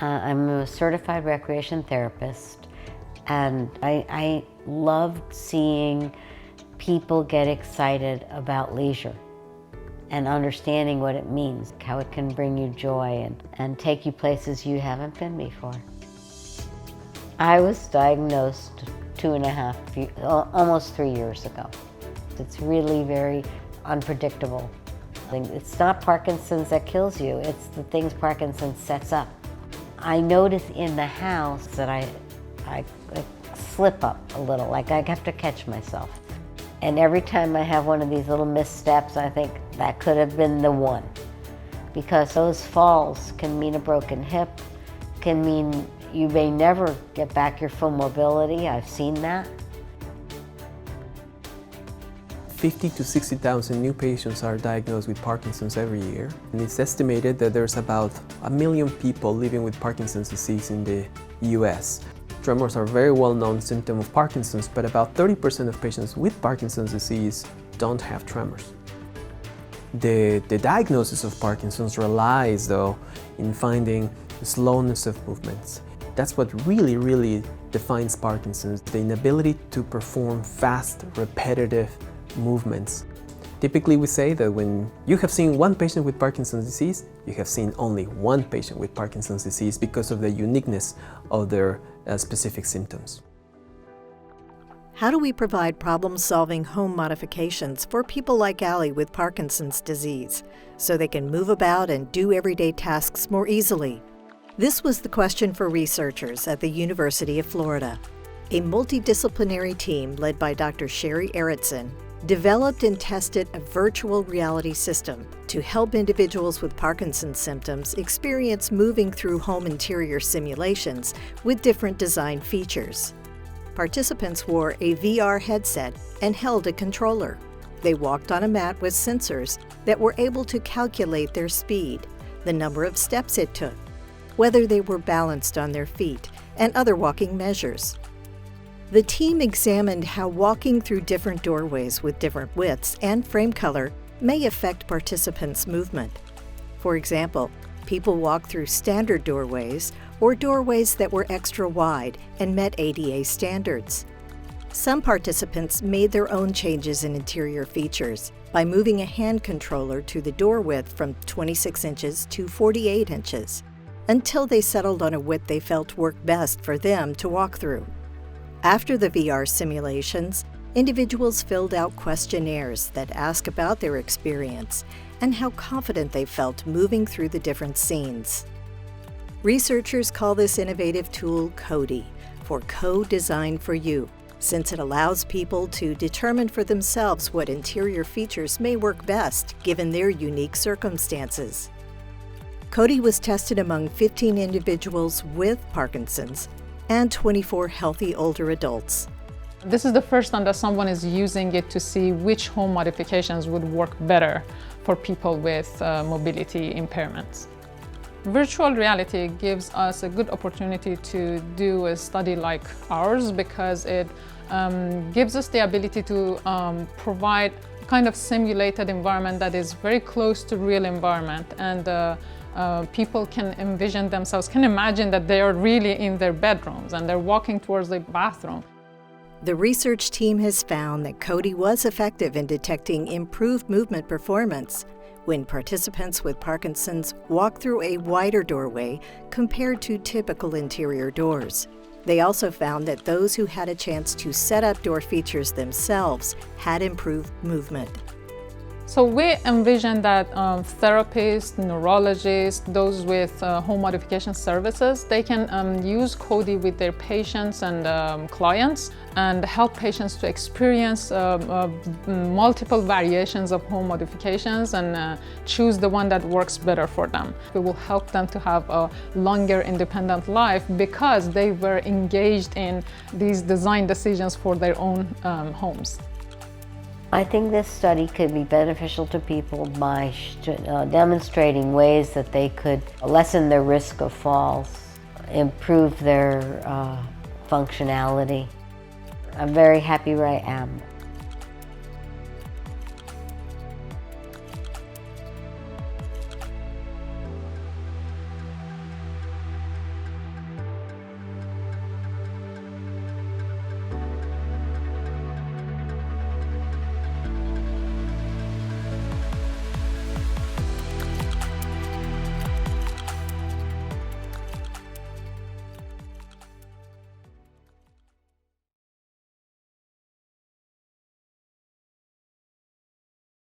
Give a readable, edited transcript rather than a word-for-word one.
I'm a certified recreation therapist, and I loved seeing people get excited about leisure and understanding what it means, how it can bring you joy and take you places you haven't been before. I was diagnosed 2.5, almost 3 years ago. It's really very unpredictable. It's not Parkinson's that kills you, it's the things Parkinson's sets up. I notice in the house that I slip up a little, like I have to catch myself. And every time I have one of these little missteps, I think that could have been the one. Because those falls can mean a broken hip, can mean you may never get back your full mobility. I've seen that. 50 to 60,000 new patients are diagnosed with Parkinson's every year. And it's estimated that there's about 1 million people living with Parkinson's disease in the US. Tremors are a very well-known symptom of Parkinson's, but about 30% of patients with Parkinson's disease don't have tremors. The diagnosis of Parkinson's relies, though, in finding slowness of movements. That's what really defines Parkinson's, the inability to perform fast, repetitive movements. Typically, we say that when you have seen one patient with Parkinson's disease, you have seen only one patient with Parkinson's disease because of the uniqueness of their specific symptoms. How do we provide problem-solving home modifications for people like Allie with Parkinson's disease so they can move about and do everyday tasks more easily? This was the question for researchers at the University of Florida. A multidisciplinary team led by Dr. Sherry Erickson developed and tested a virtual reality system to help individuals with Parkinson's symptoms experience moving through home interior simulations with different design features. Participants wore a VR headset and held a controller. They walked on a mat with sensors that were able to calculate their speed, the number of steps it took, whether they were balanced on their feet, and other walking measures. The team examined how walking through different doorways with different widths and frame color may affect participants' movement. For example, people walk through standard doorways or doorways that were extra wide and met ADA standards. Some participants made their own changes in interior features by moving a hand controller to the door width from 26 inches to 48 inches, until they settled on a width they felt worked best for them to walk through. After the VR simulations, individuals filled out questionnaires that ask about their experience and how confident they felt moving through the different scenes. Researchers call this innovative tool CODY, for Co-Design for You, since it allows people to determine for themselves what interior features may work best given their unique circumstances. CODY was tested among 15 individuals with Parkinson's and 24 healthy older adults. This is the first time that someone is using it to see which home modifications would work better for people with mobility impairments. Virtual reality gives us a good opportunity to do a study like ours because it gives us the ability to provide kind of simulated environment that is very close to real environment, and people can envision themselves, can imagine that they are really in their bedrooms and they're walking towards the bathroom. The research team has found that CODY was effective in detecting improved movement performance when participants with Parkinson's walk through a wider doorway compared to typical interior doors. They also found that those who had a chance to set up door features themselves had improved movement. So we envision that therapists, neurologists, those with home modification services, they can use CODY with their patients and clients and help patients to experience multiple variations of home modifications and choose the one that works better for them. It will help them to have a longer independent life because they were engaged in these design decisions for their own homes. I think this study could be beneficial to people by demonstrating ways that they could lessen their risk of falls, improve their functionality. I'm very happy where I am.